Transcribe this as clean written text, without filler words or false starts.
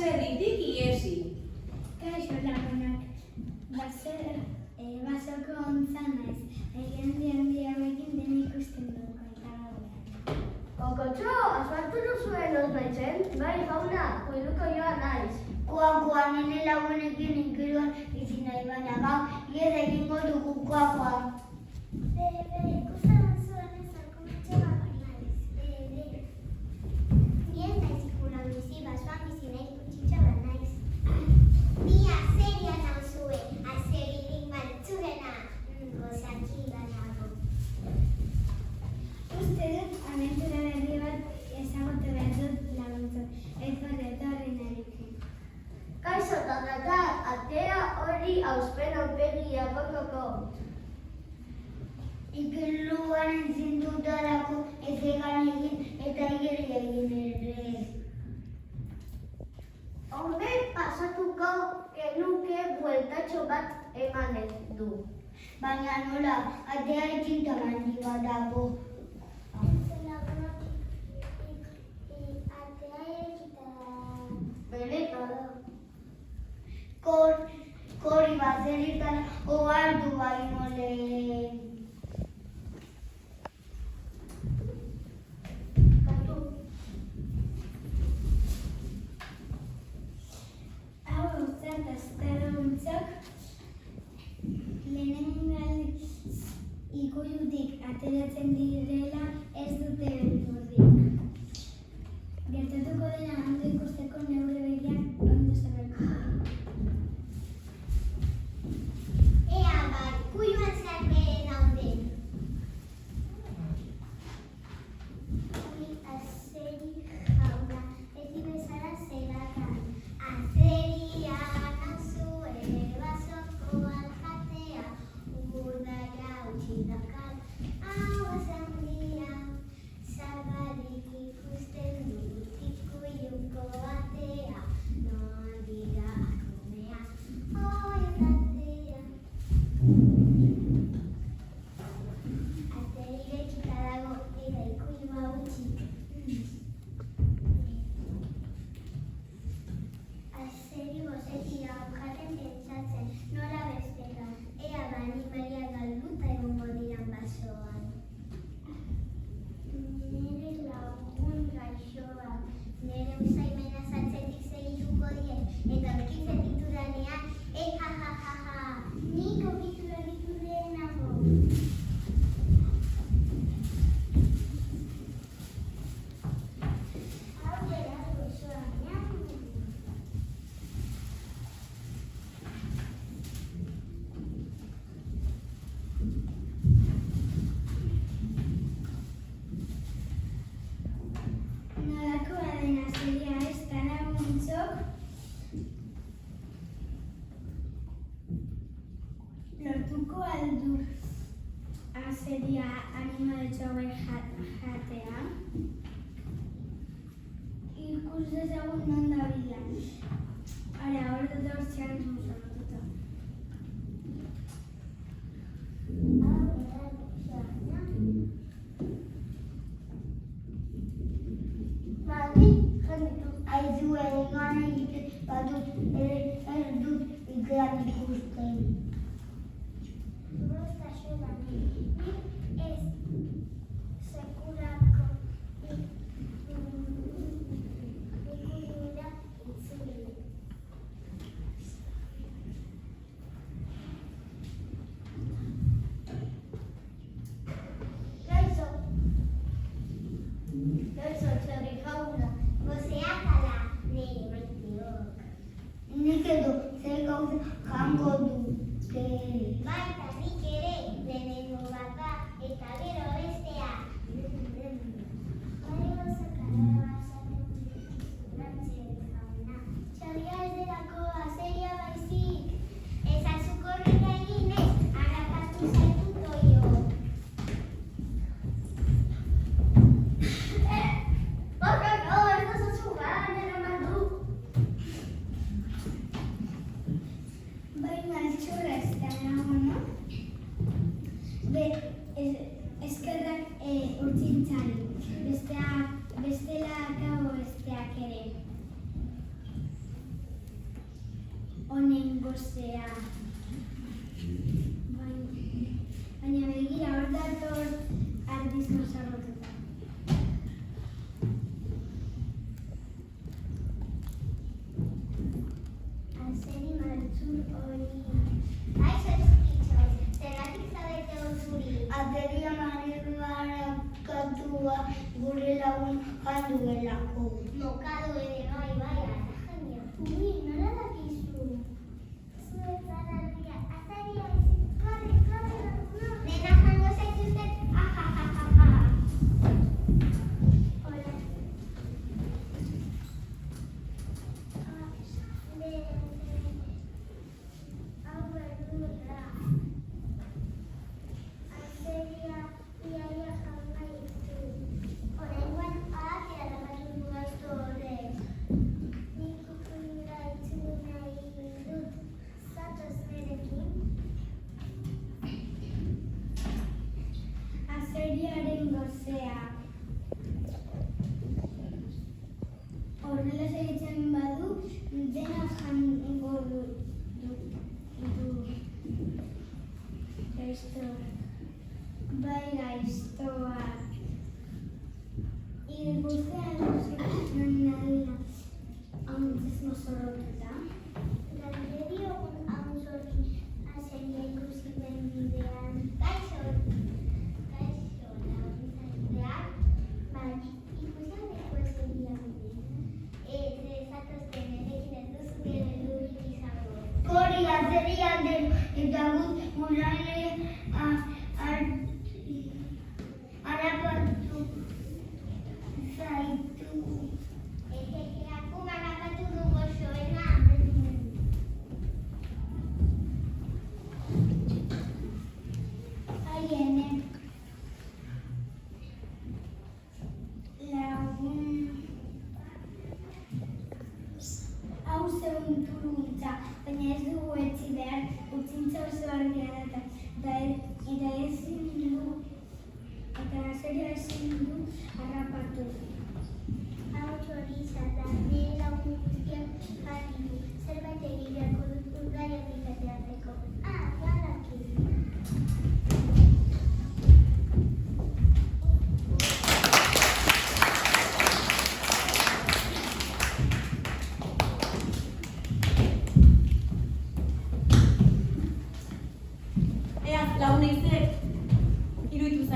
baserritik iesi. Kaixo lagunak, basoko ontza naiz, handi hauekin den ikusten dugu eta gauean. Kokotxo, asfaltu duzuen os baitzen? Bai, jauna, koiluko joan naiz. Kua, nire lagunekin inkiruan bizi nahi baina gaur, iez egingo dugu kua. Ikusten zuen ez alkometxe bat naiz. Iez naiz ikunan bizi, basoan bizi nahi kutsitxo bat naiz. Bia seria nauzue, azeririk maltzurena, gozaki banago. Uste dut, abentura berri bat ezagutu behar dut laguntzot, ez bat etorri nahikin. Kaixo tatatar, atea hori auspen aurpegia kokoko. Ikiluan entzindutarako ez egan egin eta igeri egin ere. Horre pasatuko genuke bueltatxo bat emanez du. Baina nola, atea itxinta mandi bat dago. Benetan. Kori baserritan ohartu baino lehen. Hau eustat aztarrontzak lehenengal ikuilutik ateratzen direla ez dute beldurrik. Gertatuko dena ondo ikusteko neure begiak ondo zabalko. Ea bai, kuiluan zerbeen daude. Azeri jauna, beti bezala zerakan. Azeria nazue basoko alkatea, urdara utzi dakar. Hau esandia, zabalik ikusten dut ikuiluko atea. Non dira akomea, oiotatea. Aterirekita dago eta ikuilua utzik. Azeri bozetira aukaten pentsatzen, nola bestera, ea animalia galduta egongo diran basoan. Nire lagun gaixoa, nire usaimena saltzetik segituko die, eta bekitzen dituranean, jajajaja, nik okitura diturenago. Hau dela gozoa, nolakoa den azeria ez laguntzok lortuko aldu azeria animaletxo hauek jatea. Ikus dezagun non dabilan. Ara, hor dut hortzean zuzortuta. Aizu egan egiten badut ez dut ikean ikusten. Zuroztaxo da, nik ez sekurako ikulura itzuli. Kaixo txarri jauna. Gozeak ala nire maitiok. Nik edo zer gauza jango dute. Baita nik ere lehenengo bat da eta gero bestea. Bari gauzak ala basaten dut jauna. Txarria ez delako azeria baizik. Ez azukorrika egin ez, harrapatu zaitut oio. Baina gozea. Baina begira hor dator ardiz mozorrotuta. Azeri maltzur hori. Kaixo txikitxos, zergatik zaudete urduri? Ateria marikatua gure lagun janduelako. Mokado ere bai, arajania. Ui, nola dakizu? Zuek zararria, azaria bizi, korre, Nena jango zaituztet, ahahahaha. Hola. Hau berdurra. Azeria, iaia jauna ditu. Oraingoan ahatea damatu gaizto horrek. Nik ukulura itzuli nahi dut. Zatoz nerekin? Azeriaren gozea. Horrela segitzen badu, dena jango du gaiztoak. Bai gaiztoak. Gozea non nadia. Hauntzez mozorrotuta. Galderi ogun hauntzori azeria ikusi den bidean. Gaixo, laguntzakideak. Bai, ikusian deko azeria bidean. Zatozten erekin ez duzu gero lurik izango. Kori azerian den eta gut murane harrapatu zaitu. Akuman harrapatu du gozoena. Aiene. Lagun. Hau zeun turuntza, baina ez dugu etzi behar, utzintza oso argia da, eta ezin du, eta azeria ezin du harrapatu. Hau txoriza da, nire lagun guztiak jarri du, zerbait egin beharko dut urgaiak ikatea.